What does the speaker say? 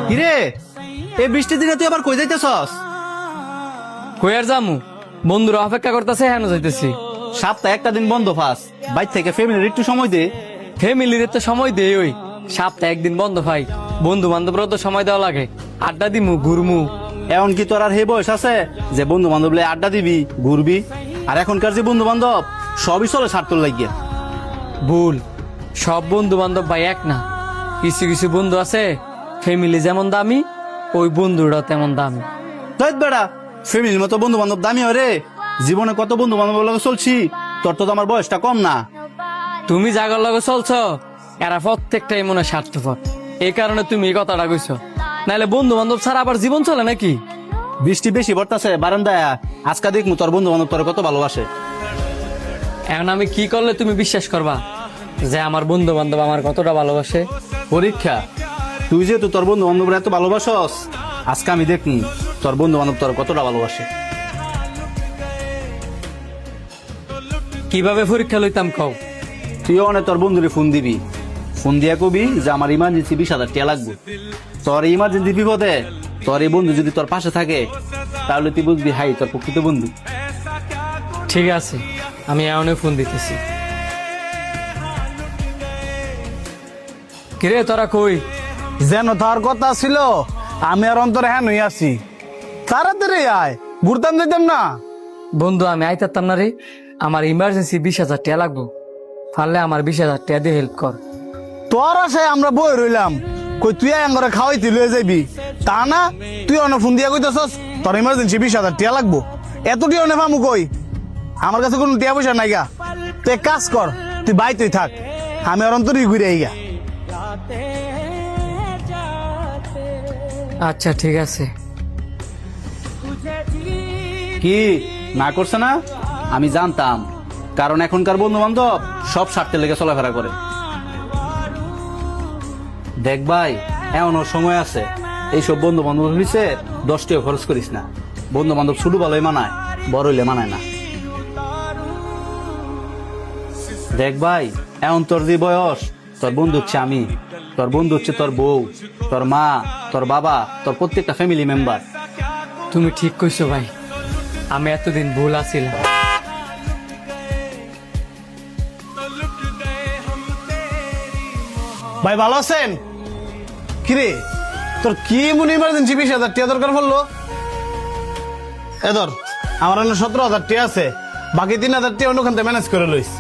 কিরে এই বৃষ্টির দিনে তুই আবার কই যাইতেছস? কই আর যামু, বন্ধুরা অপেক্ষা করতেছে, হেন যাইতেছি। সপ্তাহে একটা দিন বন্ধ পাস, বাইর থেকে ফ্যামিলির একটু সময় দে। ফ্যামিলির তো সময় দেই, ওই সপ্তাহে একদিন বন্ধ পাই, বন্ধু বান্ধবরাও তো সময় দেওয়া লাগে, আড্ডা দিমু ঘুরমু। এমন কি তোর আর হে বয়স আছে যে বন্ধু বান্ধব আড্ডা দিবি ঘুরবি? আর এখনকার যে বন্ধু বান্ধব সবই চলে স্বার্থর লাগিয়ে। ভুল, সব বন্ধু বান্ধব ভাই এক না। কিছু কিছু বন্ধু আছে ফ্যামিলি যেমন দামি, ওই বন্ধুরা তেমন দামি। তাই বেড়া, ফ্যামিলির মতো বন্ধু বান্ধব দামি হয় রে। জীবনে কত বন্ধু বান্ধব লগে চলছি, তোর তো আমার বয়সটা কম না। তুমি জাগার লগে চলছ, এরা প্রত্যেকটাই মনে হয় স্বার্থপর, এই কারণে তুমি এই কথাটা কইছ। নাহলে বন্ধু বান্ধব ছাড়া আবার জীবন চলে নাকি? বৃষ্টি বেশি পড়তাছে বারান্দায়, আজকে দেখমু তোর বন্ধু বান্ধব তোর কত ভালোবাসে। এখন আমি কি করলে তুমি বিশ্বাস করবা যে আমার বন্ধু বান্ধব আমার কতটা ভালোবাসে? পরীক্ষা, তুই যেহেতু তোর বন্ধু বান্ধব এত ভালোবাসস, আজকে আমি দেখি তোর বন্ধু বান্ধব তোর কতটা ভালোবাসে। কিভাবে পরীক্ষা লইতাম কও? তুইও অনেক তোর বন্ধুরে ফোন দিবি, ফোন দিয়া কবি যে আমার ইমার্জেন্সি 20,000 টাকা লাগবে। তোর ইমার্জেন্সি বিপদে তোর এই বন্ধু যদি তোর পাশে থাকে, তাহলে তুই বুঝবি হাই তোর প্রকৃত বন্ধু। ঠিক আছে, আমি এমন ফোন দিতেছি। কিরে তোরা কই? যেন তার কথা ছিল, আমি আর অন্তরে হ্যাঁ নই আছি। তাড়াতাড়ি আয়, ঘুরতাম যেতাম না। বন্ধু আমি আইতাম না রে, আমার ইমার্জেন্সি 20,000 টাকা লাগবো, পারলে আমার 20,000 টাকা দিয়ে হেল্প কর। তোর আশায় আমরা বই রইলাম, কই তুই আঙ্গরে খাওয়াইতে লয়ে যাবি তা না? তুই অনেক ফোন দিয়া কইতেছস তোর ইমার্জেন্সি 20,000 টাকা লাগবো। এত টিয়া অনেক ফামু কই? আমার কাছে কোনো টিয়া পয়সা নাই গা। তুই এক কাজ কর, তুই বাইতেই থাক, আমি আর অন্তরই ঘুরে আই গা। আচ্ছা ঠিক আছে। কি না করছে না? আমি জানতাম, কারণ এখনকার বন্ধু বান্ধব সব স্বার্থের লেগে চলাফেরা করে। দেখ ভাই, এমনও সময় আছে, এইসব বন্ধু বান্ধব হইছে 10 টাকা খরচ করিস না। বন্ধু বান্ধব ছোট ভালোই মানায়, বড় হইলে মানায় না। দেখ ভাই, এমন তোর যে বয়স, তোর বন্ধু হচ্ছে আমি, তোর বন্ধু হচ্ছে তোর বউ, তোর মা, তোর বাবা, তোর প্রত্যেকটা ফ্যামিলি মেম্বার। তুমি ঠিক কইছো ভাই, আমি এতদিন ভুল আছিলাম। ভাই ভালো আছেন? কিরে তোর কি এমন ইমার্জেন্সি 20,000 টাকা দরকার পড়লো? এ ধর, আমার 17,000 টাকা আছে, বাকি 3,000 টাকা অন্যখান থেকে ম্যানেজ করে লইস।